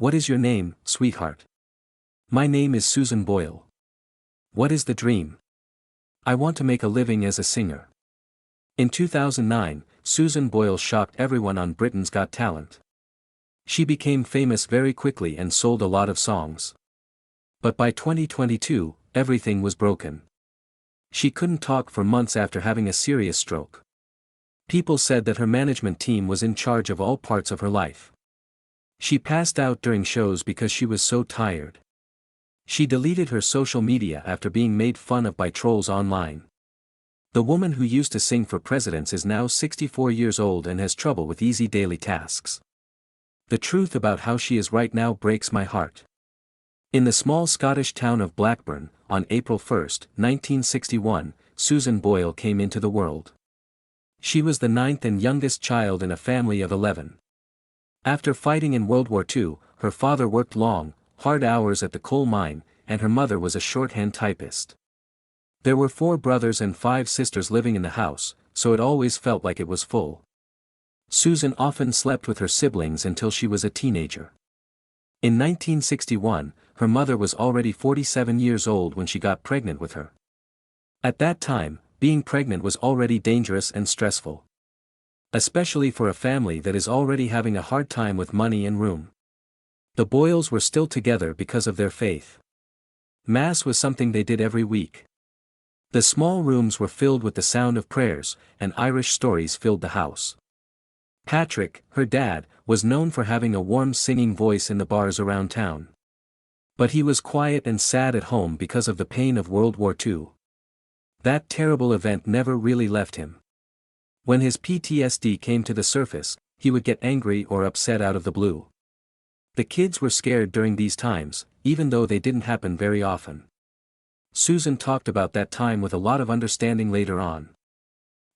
What is your name, sweetheart? My name is Susan Boyle. What is the dream? I want to make a living as a singer. In 2009, Susan Boyle shocked everyone on Britain's Got Talent. She became famous very quickly and sold a lot of songs. But by 2022, everything was broken. She couldn't talk for months after having a serious stroke. People said that her management team was in charge of all parts of her life. She passed out during shows because she was so tired. She deleted her social media after being made fun of by trolls online. The woman who used to sing for presidents is now 64 years old and has trouble with easy daily tasks. The truth about how she is right now breaks my heart. In the small Scottish town of Blackburn, on April 1, 1961, Susan Boyle came into the world. She was the ninth and youngest child in a family of 11. After fighting in World War II, her father worked long, hard hours at the coal mine, and her mother was a shorthand typist. There were 4 brothers and 5 sisters living in the house, so it always felt like it was full. Susan often slept with her siblings until she was a teenager. In 1961, her mother was already 47 years old when she got pregnant with her. At that time, being pregnant was already dangerous and stressful. Especially for a family that is already having a hard time with money and room. The Boyles were still together because of their faith. Mass was something they did every week. The small rooms were filled with the sound of prayers, and Irish stories filled the house. Patrick, her dad, was known for having a warm singing voice in the bars around town. But he was quiet and sad at home because of the pain of World War II. That terrible event never really left him. When his PTSD came to the surface, he would get angry or upset out of the blue. The kids were scared during these times, even though they didn't happen very often. Susan talked about that time with a lot of understanding later on.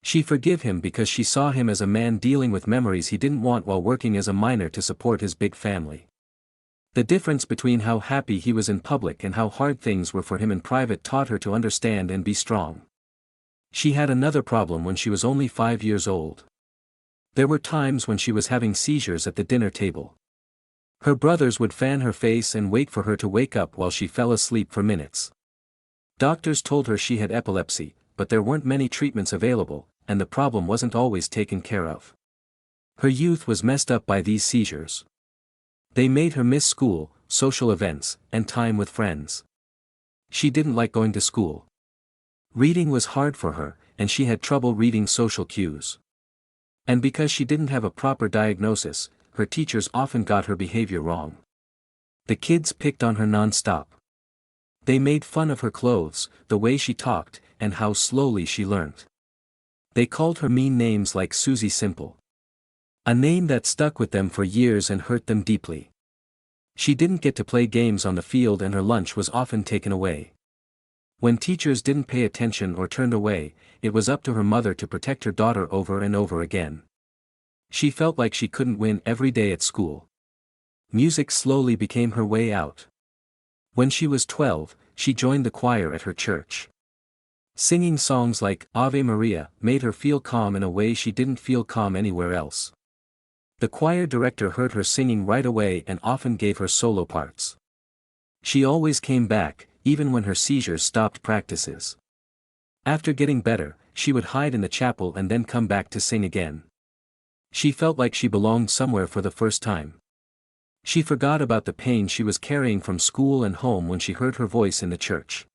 She forgave him because she saw him as a man dealing with memories he didn't want while working as a miner to support his big family. The difference between how happy he was in public and how hard things were for him in private taught her to understand and be strong. She had another problem when she was only 5 years old. There were times when she was having seizures at the dinner table. Her brothers would fan her face and wait for her to wake up while she fell asleep for minutes. Doctors told her she had epilepsy, but there weren't many treatments available, and the problem wasn't always taken care of. Her youth was messed up by these seizures. They made her miss school, social events, and time with friends. She didn't like going to school. Reading was hard for her, and she had trouble reading social cues. And because she didn't have a proper diagnosis, her teachers often got her behavior wrong. The kids picked on her non-stop. They made fun of her clothes, the way she talked, and how slowly she learned. They called her mean names like Susie Simple. A name that stuck with them for years and hurt them deeply. She didn't get to play games on the field and her lunch was often taken away. When teachers didn't pay attention or turned away, it was up to her mother to protect her daughter over and over again. She felt like she couldn't win every day at school. Music slowly became her way out. When she was 12, she joined the choir at her church. Singing songs like Ave Maria made her feel calm in a way she didn't feel calm anywhere else. The choir director heard her singing right away and often gave her solo parts. She always came back, even when her seizures stopped practices. After getting better, she would hide in the chapel and then come back to sing again. She felt like she belonged somewhere for the first time. She forgot about the pain she was carrying from school and home when she heard her voice in the church.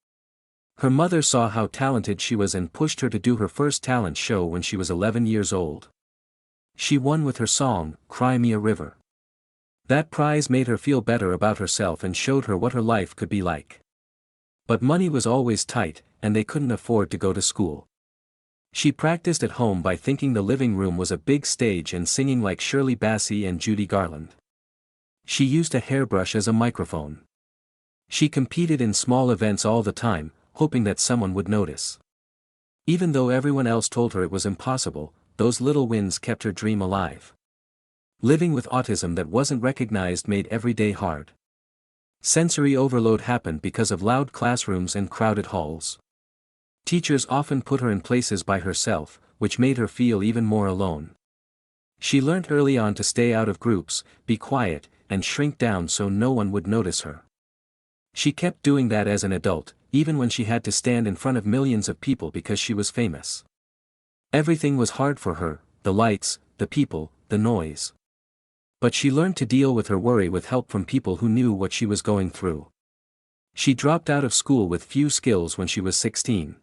Her mother saw how talented she was and pushed her to do her first talent show when she was 11 years old. She won with her song, Cry Me a River. That prize made her feel better about herself and showed her what her life could be like. But money was always tight, and they couldn't afford to go to school. She practiced at home by thinking the living room was a big stage and singing like Shirley Bassey and Judy Garland. She used a hairbrush as a microphone. She competed in small events all the time, hoping that someone would notice. Even though everyone else told her it was impossible, those little wins kept her dream alive. Living with autism that wasn't recognized made every day hard. Sensory overload happened because of loud classrooms and crowded halls. Teachers often put her in places by herself, which made her feel even more alone. She learned early on to stay out of groups, be quiet, and shrink down so no one would notice her. She kept doing that as an adult, even when she had to stand in front of millions of people because she was famous. Everything was hard for her, the lights, the people, the noise. But she learned to deal with her worry with help from people who knew what she was going through. She dropped out of school with few skills when she was 16.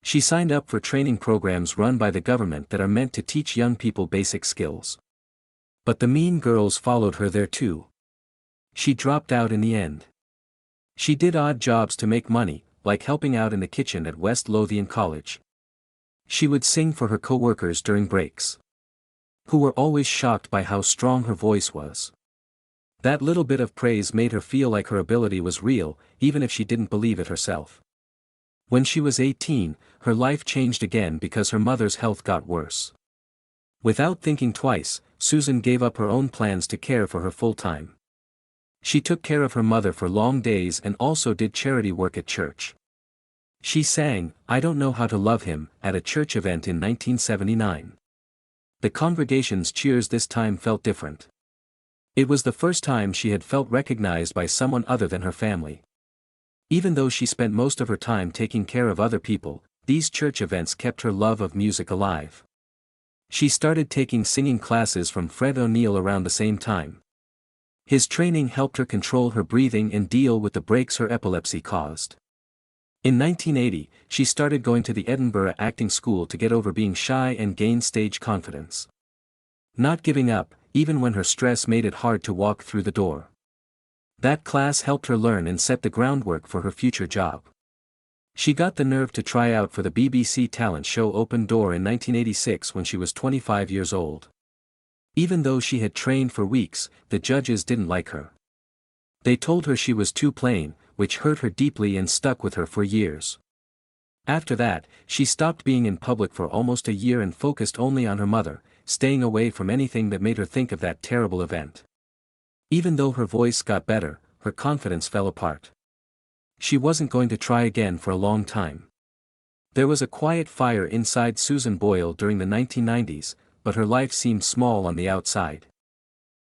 She signed up for training programs run by the government that are meant to teach young people basic skills. But the mean girls followed her there too. She dropped out in the end. She did odd jobs to make money, like helping out in the kitchen at West Lothian College. She would sing for her co-workers during breaks, who were always shocked by how strong her voice was. That little bit of praise made her feel like her ability was real, even if she didn't believe it herself. When she was 18, her life changed again because her mother's health got worse. Without thinking twice, Susan gave up her own plans to care for her full-time. She took care of her mother for long days and also did charity work at church. She sang, "I Don't Know How to Love Him," at a church event in 1979. The congregation's cheers this time felt different. It was the first time she had felt recognized by someone other than her family. Even though she spent most of her time taking care of other people, these church events kept her love of music alive. She started taking singing classes from Fred O'Neill around the same time. His training helped her control her breathing and deal with the breaks her epilepsy caused. In 1980, she started going to the Edinburgh Acting School to get over being shy and gain stage confidence. Not giving up, even when her stress made it hard to walk through the door. That class helped her learn and set the groundwork for her future job. She got the nerve to try out for the BBC talent show Open Door in 1986 when she was 25 years old. Even though she had trained for weeks, the judges didn't like her. They told her she was too plain, which hurt her deeply and stuck with her for years. After that, she stopped being in public for almost a year and focused only on her mother, staying away from anything that made her think of that terrible event. Even though her voice got better, her confidence fell apart. She wasn't going to try again for a long time. There was a quiet fire inside Susan Boyle during the 1990s, but her life seemed small on the outside.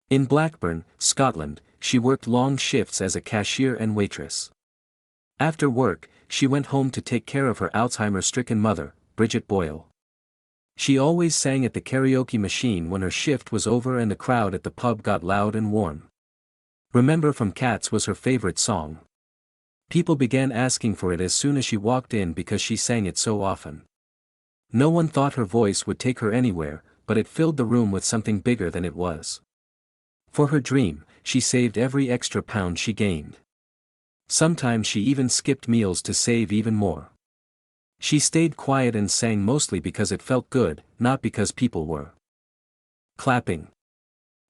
In Blackburn, Scotland, she worked long shifts as a cashier and waitress. After work, she went home to take care of her Alzheimer-stricken mother, Bridget Boyle. She always sang at the karaoke machine when her shift was over and the crowd at the pub got loud and warm. "Remember from Cats" was her favorite song. People began asking for it as soon as she walked in because she sang it so often. No one thought her voice would take her anywhere, but it filled the room with something bigger than it was. For her dream, she saved every extra pound she gained. Sometimes she even skipped meals to save even more. She stayed quiet and sang mostly because it felt good, not because people were clapping.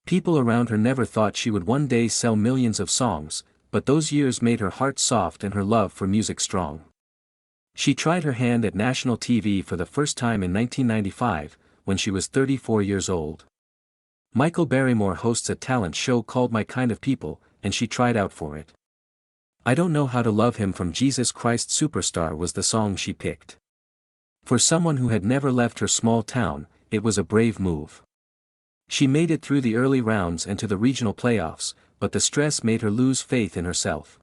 People around her never thought she would one day sell millions of songs, but those years made her heart soft and her love for music strong. She tried her hand at national TV for the first time in 1995, when she was 34 years old. Michael Barrymore hosts a talent show called My Kind of People, and she tried out for it. "I Don't Know How to Love Him" from Jesus Christ Superstar was the song she picked. For someone who had never left her small town, it was a brave move. She made it through the early rounds and to the regional playoffs, but the stress made her lose faith in herself.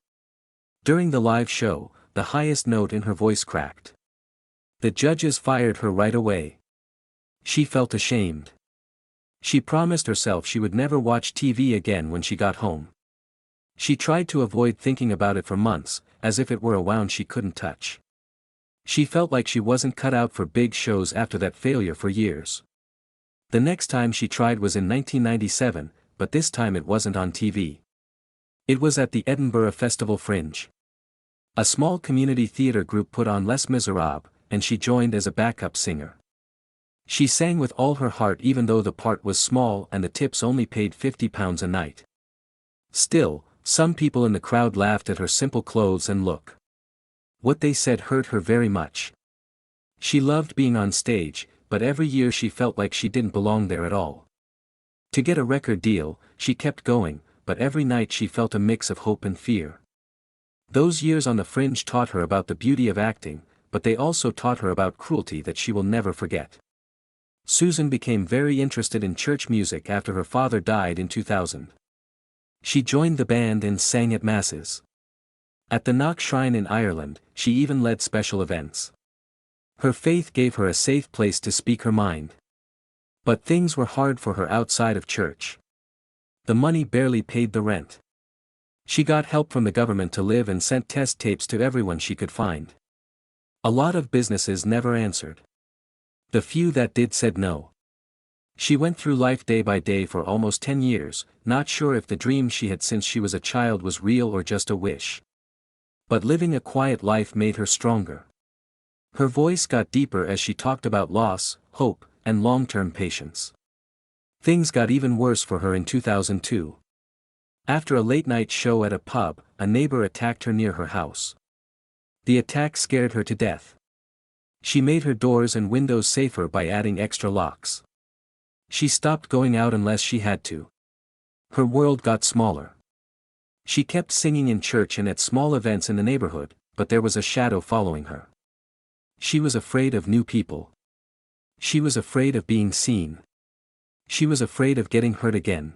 During the live show, the highest note in her voice cracked. The judges fired her right away. She felt ashamed. She promised herself she would never watch TV again when she got home. She tried to avoid thinking about it for months, as if it were a wound she couldn't touch. She felt like she wasn't cut out for big shows after that failure for years. The next time she tried was in 1997, but this time it wasn't on TV. It was at the Edinburgh Festival Fringe. A small community theatre group put on Les Miserables, and she joined as a backup singer. She sang with all her heart even though the part was small and the tips only paid £50 a night. Still, some people in the crowd laughed at her simple clothes and look. What they said hurt her very much. She loved being on stage, but every year she felt like she didn't belong there at all. To get a record deal, she kept going, but every night she felt a mix of hope and fear. Those years on the Fringe taught her about the beauty of acting, but they also taught her about cruelty that she will never forget. Susan became very interested in church music after her father died in 2000. She joined the band and sang at masses. At the Knock Shrine in Ireland, she even led special events. Her faith gave her a safe place to speak her mind. But things were hard for her outside of church. The money barely paid the rent. She got help from the government to live and sent test tapes to everyone she could find. A lot of businesses never answered. The few that did said no. She went through life day by day for almost 10 years, not sure if the dream she had since she was a child was real or just a wish. But living a quiet life made her stronger. Her voice got deeper as she talked about loss, hope, and long-term patience. Things got even worse for her in 2002. After a late-night show at a pub, a neighbor attacked her near her house. The attack scared her to death. She made her doors and windows safer by adding extra locks. She stopped going out unless she had to. Her world got smaller. She kept singing in church and at small events in the neighborhood, but there was a shadow following her. She was afraid of new people. She was afraid of being seen. She was afraid of getting hurt again.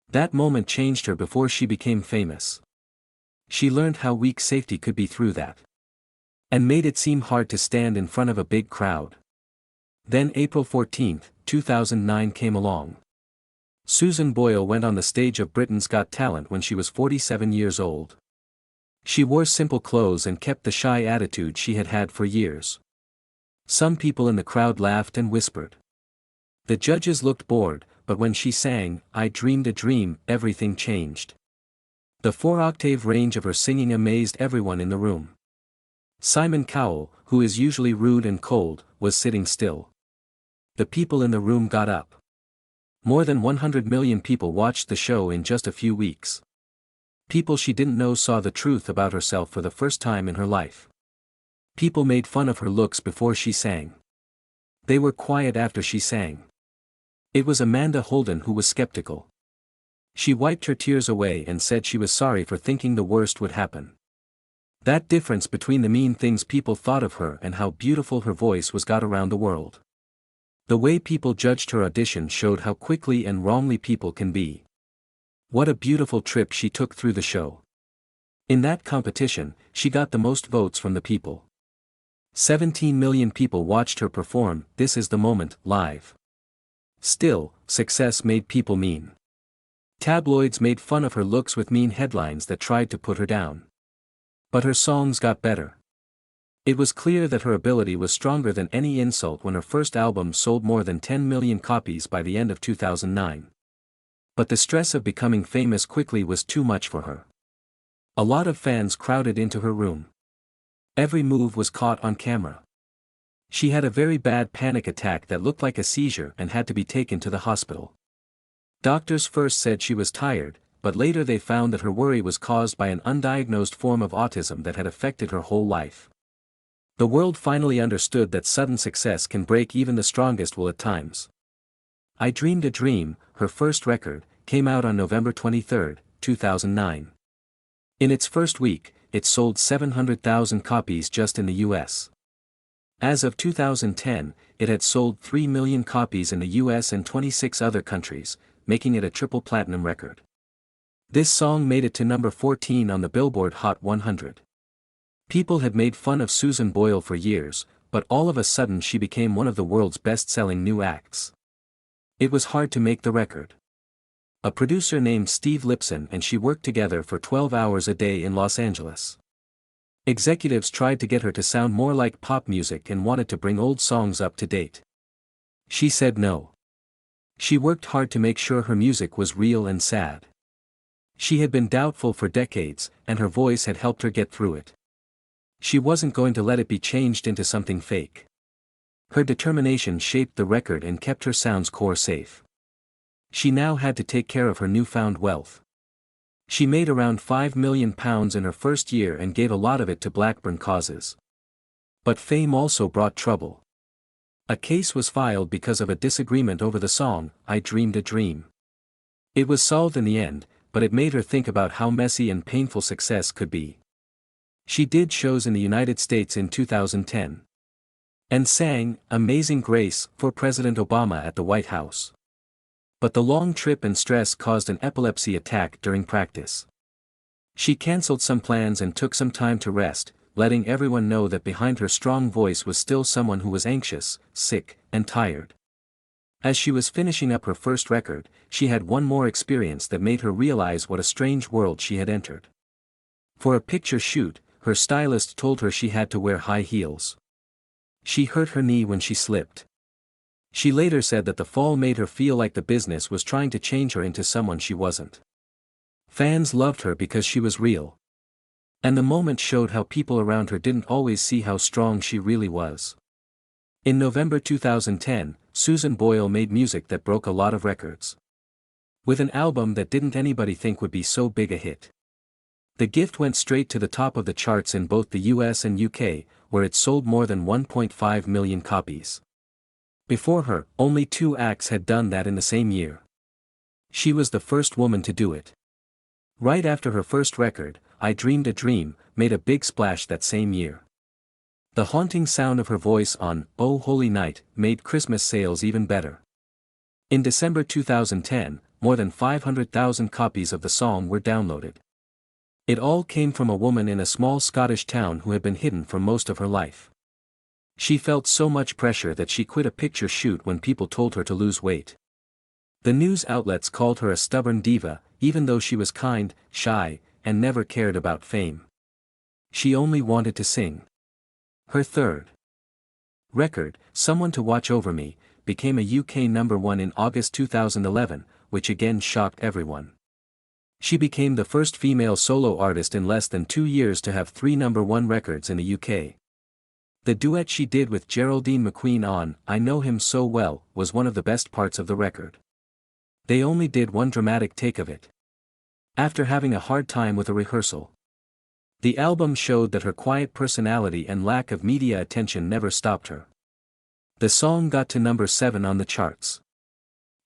That moment changed her before she became famous. She learned how weak safety could be through that. And made it seem hard to stand in front of a big crowd. Then April 14, 2009 came along. Susan Boyle went on the stage of Britain's Got Talent when she was 47 years old. She wore simple clothes and kept the shy attitude she had had for years. Some people in the crowd laughed and whispered. The judges looked bored, but when she sang, "I Dreamed a Dream," everything changed. The 4-octave range of her singing amazed everyone in the room. Simon Cowell, who is usually rude and cold, was sitting still. The people in the room got up. More than 100 million people watched the show in just a few weeks. People she didn't know saw the truth about herself for the first time in her life. People made fun of her looks before she sang. They were quiet after she sang. It was Amanda Holden who was skeptical. She wiped her tears away and said she was sorry for thinking the worst would happen. That difference between the mean things people thought of her and how beautiful her voice was got around the world. The way people judged her audition showed how quickly and wrongly people can be. What a beautiful trip she took through the show. In that competition, she got the most votes from the people. 17 million people watched her perform "This Is the Moment" live. Still, success made people mean. Tabloids made fun of her looks with mean headlines that tried to put her down. But her songs got better. It was clear that her ability was stronger than any insult when her first album sold more than 10 million copies by the end of 2009. But the stress of becoming famous quickly was too much for her. A lot of fans crowded into her room. Every move was caught on camera. She had a very bad panic attack that looked like a seizure and had to be taken to the hospital. Doctors first said she was tired, but later they found that her worry was caused by an undiagnosed form of autism that had affected her whole life. The world finally understood that sudden success can break even the strongest will at times. I Dreamed a Dream, her first record, came out on November 23, 2009. In its first week, it sold 700,000 copies just in the US. As of 2010, it had sold 3 million copies in the US and 26 other countries, making it a triple platinum record. This song made it to number 14 on the Billboard Hot 100. People had made fun of Susan Boyle for years, but all of a sudden she became one of the world's best-selling new acts. It was hard to make the record. A producer named Steve Lipson and she worked together for 12 hours a day in Los Angeles. Executives tried to get her to sound more like pop music and wanted to bring old songs up to date. She said no. She worked hard to make sure her music was real and sad. She had been doubtful for decades, and her voice had helped her get through it. She wasn't going to let it be changed into something fake. Her determination shaped the record and kept her sound's core safe. She now had to take care of her newfound wealth. She made around £5 million in her first year and gave a lot of it to Blackburn causes. But fame also brought trouble. A case was filed because of a disagreement over the song, I Dreamed a Dream. It was solved in the end, but it made her think about how messy and painful success could be. She did shows in the United States in 2010. And sang Amazing Grace for President Obama at the White House. But the long trip and stress caused an epilepsy attack during practice. She cancelled some plans and took some time to rest, letting everyone know that behind her strong voice was still someone who was anxious, sick, and tired. As she was finishing up her first record, she had one more experience that made her realize what a strange world she had entered. For a picture shoot, her stylist told her she had to wear high heels. She hurt her knee when she slipped. She later said that the fall made her feel like the business was trying to change her into someone she wasn't. Fans loved her because she was real. And the moment showed how people around her didn't always see how strong she really was. In November 2010, Susan Boyle made music that broke a lot of records. With an album that didn't anybody think would be so big a hit. The gift went straight to the top of the charts in both the US and UK, where it sold more than 1.5 million copies. Before her, only 2 acts had done that in the same year. She was the first woman to do it. Right after her first record, I Dreamed a Dream, made a big splash that same year. The haunting sound of her voice on Oh Holy Night made Christmas sales even better. In December 2010, more than 500,000 copies of the song were downloaded. It all came from a woman in a small Scottish town who had been hidden for most of her life. She felt so much pressure that she quit a picture shoot when people told her to lose weight. The news outlets called her a stubborn diva, even though she was kind, shy, and never cared about fame. She only wanted to sing. Her third record, Someone to Watch Over Me, became a UK #1 in August 2011, which again shocked everyone. She became the first female solo artist in less than 2 years to have 3 #1 records in the UK. The duet she did with Geraldine McQueen on I Know Him So Well was one of the best parts of the record. They only did one dramatic take of it. After having a hard time with a rehearsal. The album showed that her quiet personality and lack of media attention never stopped her. The song got to #7 on the charts.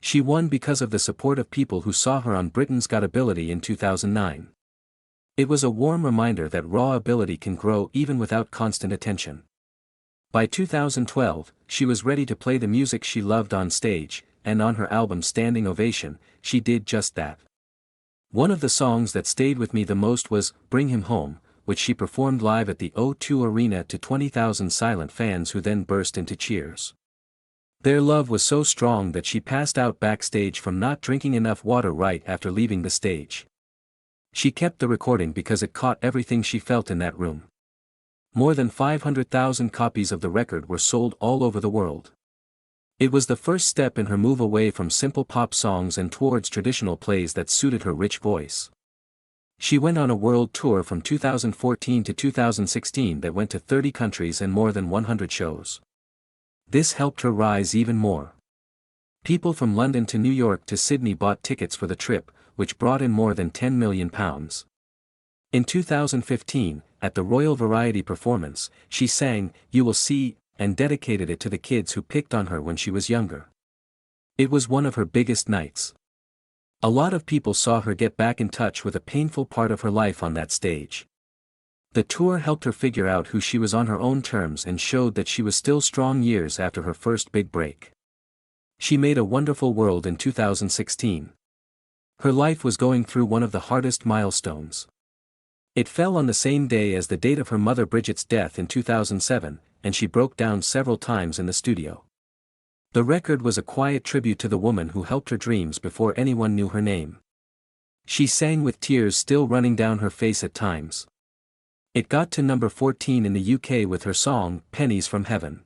She won because of the support of people who saw her on Britain's Got Ability in 2009. It was a warm reminder that raw ability can grow even without constant attention. By 2012, she was ready to play the music she loved on stage, and on her album Standing Ovation, she did just that. One of the songs that stayed with me the most was Bring Him Home, which she performed live at the O2 Arena to 20,000 silent fans who then burst into cheers. Their love was so strong that she passed out backstage from not drinking enough water right after leaving the stage. She kept the recording because it caught everything she felt in that room. More than 500,000 copies of the record were sold all over the world. It was the first step in her move away from simple pop songs and towards traditional plays that suited her rich voice. She went on a world tour from 2014 to 2016 that went to 30 countries and more than 100 shows. This helped her rise even more. People from London to New York to Sydney bought tickets for the trip, which brought in more than £10 million. In 2015, at the Royal Variety performance, she sang You Will See, and dedicated it to the kids who picked on her when she was younger. It was one of her biggest nights. A lot of people saw her get back in touch with a painful part of her life on that stage. The tour helped her figure out who she was on her own terms and showed that she was still strong years after her first big break. She made a wonderful world in 2016. Her life was going through one of the hardest milestones. It fell on the same day as the date of her mother Bridget's death in 2007, and she broke down several times in the studio. The record was a quiet tribute to the woman who helped her dreams before anyone knew her name. She sang with tears still running down her face at times. It got to #14 in the UK with her song, Pennies from Heaven.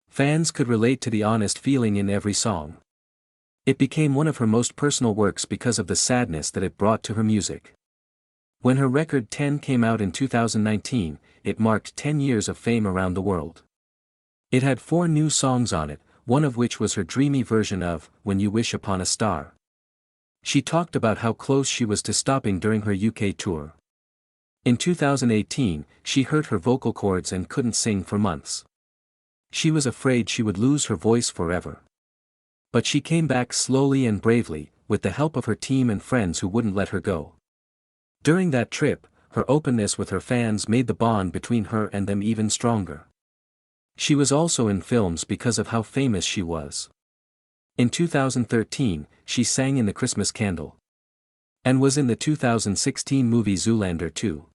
Fans could relate to the honest feeling in every song. It became one of her most personal works because of the sadness that it brought to her music. When her record 10 came out in 2019, it marked 10 years of fame around the world. It had 4 new songs on it, one of which was her dreamy version of When You Wish Upon a Star. She talked about how close she was to stopping during her UK tour. In 2018, she hurt her vocal cords and couldn't sing for months. She was afraid she would lose her voice forever. But she came back slowly and bravely, with the help of her team and friends who wouldn't let her go. During that trip, her openness with her fans made the bond between her and them even stronger. She was also in films because of how famous she was. In 2013, she sang in The Christmas Candle. And was in the 2016 movie Zoolander 2.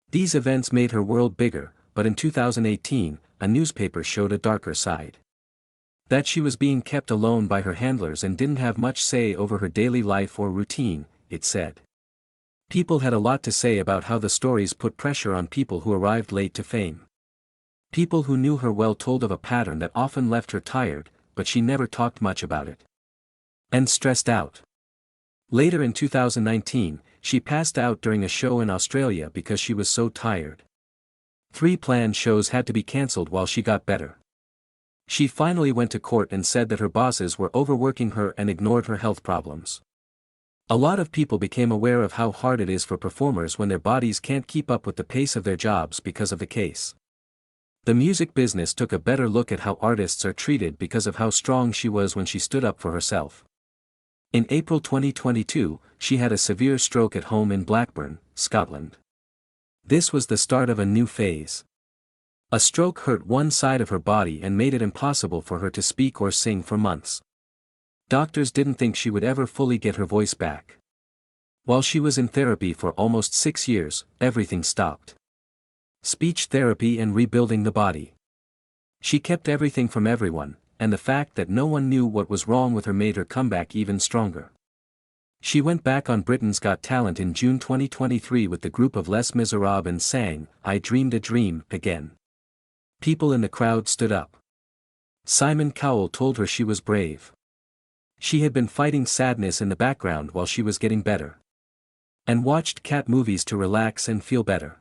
These events made her world bigger, but in 2018, a newspaper showed a darker side. That she was being kept alone by her handlers and didn't have much say over her daily life or routine, it said. People had a lot to say about how the stories put pressure on people who arrived late to fame. People who knew her well told of a pattern that often left her tired, but she never talked much about it. And stressed out. Later in 2019, she passed out during a show in Australia because she was so tired. 3 planned shows had to be cancelled while she got better. She finally went to court and said that her bosses were overworking her and ignored her health problems. A lot of people became aware of how hard it is for performers when their bodies can't keep up with the pace of their jobs because of the case. The music business took a better look at how artists are treated because of how strong she was when she stood up for herself. In April 2022, she had a severe stroke at home in Blackburn, Scotland. This was the start of a new phase. A stroke hurt one side of her body and made it impossible for her to speak or sing for months. Doctors didn't think she would ever fully get her voice back. While she was in therapy for almost 6 years, everything stopped. Speech therapy and rebuilding the body. She kept everything from everyone, and the fact that no one knew what was wrong with her made her comeback even stronger. She went back on Britain's Got Talent in June 2023 with the group of Les Miserables and sang, "I Dreamed a Dream," again. People in the crowd stood up. Simon Cowell told her she was brave. She had been fighting sadness in the background while she was getting better. And watched cat movies to relax and feel better.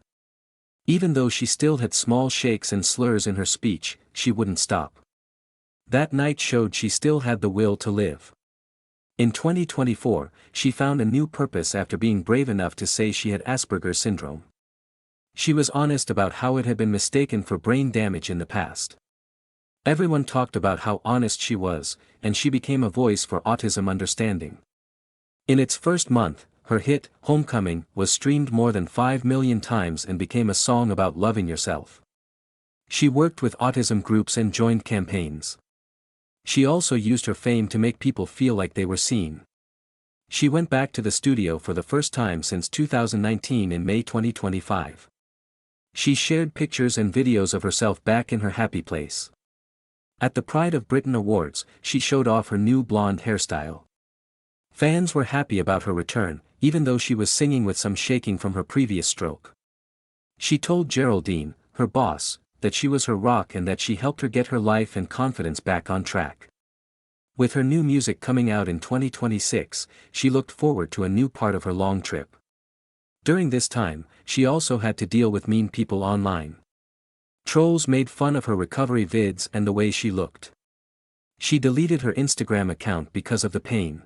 Even though she still had small shakes and slurs in her speech, she wouldn't stop. That night showed she still had the will to live. In 2024, she found a new purpose after being brave enough to say she had Asperger's syndrome. She was honest about how it had been mistaken for brain damage in the past. Everyone talked about how honest she was, and she became a voice for autism understanding. In its first month, her hit, Homecoming, was streamed more than 5 million times and became a song about loving yourself. She worked with autism groups and joined campaigns. She also used her fame to make people feel like they were seen. She went back to the studio for the first time since 2019 in May 2025. She shared pictures and videos of herself back in her happy place. At the Pride of Britain Awards, she showed off her new blonde hairstyle. Fans were happy about her return, even though she was singing with some shaking from her previous stroke. She told Geraldine, her boss, that she was her rock and that she helped her get her life and confidence back on track. With her new music coming out in 2026, she looked forward to a new part of her long trip. During this time, she also had to deal with mean people online. Trolls made fun of her recovery vids and the way she looked. She deleted her Instagram account because of the pain.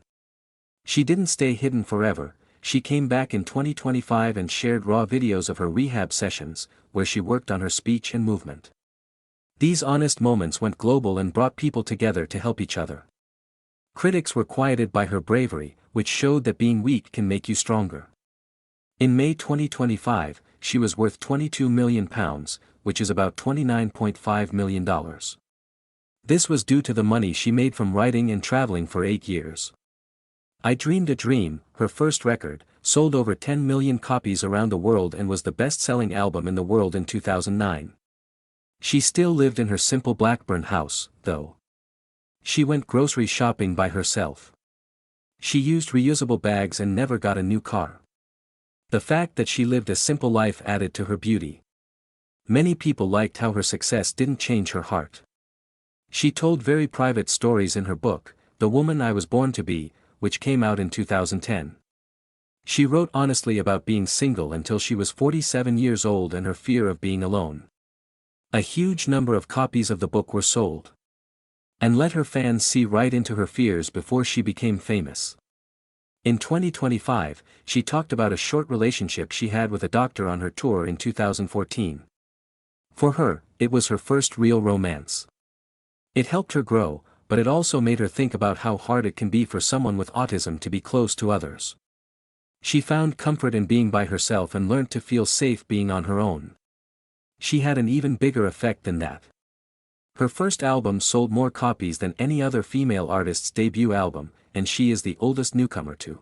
She didn't stay hidden forever. She came back in 2025 and shared raw videos of her rehab sessions, where she worked on her speech and movement. These honest moments went global and brought people together to help each other. Critics were quieted by her bravery, which showed that being weak can make you stronger. In May 2025, she was worth £22 million, which is about $29.5 million. This was due to the money she made from writing and traveling for 8 years. I Dreamed a Dream, her first record, sold over 10 million copies around the world and was the best-selling album in the world in 2009. She still lived in her simple Blackburn house, though. She went grocery shopping by herself. She used reusable bags and never got a new car. The fact that she lived a simple life added to her beauty. Many people liked how her success didn't change her heart. She told very private stories in her book, The Woman I Was Born to Be, which came out in 2010. She wrote honestly about being single until she was 47 years old and her fear of being alone. A huge number of copies of the book were sold. And let her fans see right into her fears before she became famous. In 2025, she talked about a short relationship she had with a doctor on her tour in 2014. For her, it was her first real romance. It helped her grow, but it also made her think about how hard it can be for someone with autism to be close to others. She found comfort in being by herself and learned to feel safe being on her own. She had an even bigger effect than that. Her first album sold more copies than any other female artist's debut album, and she is the oldest newcomer to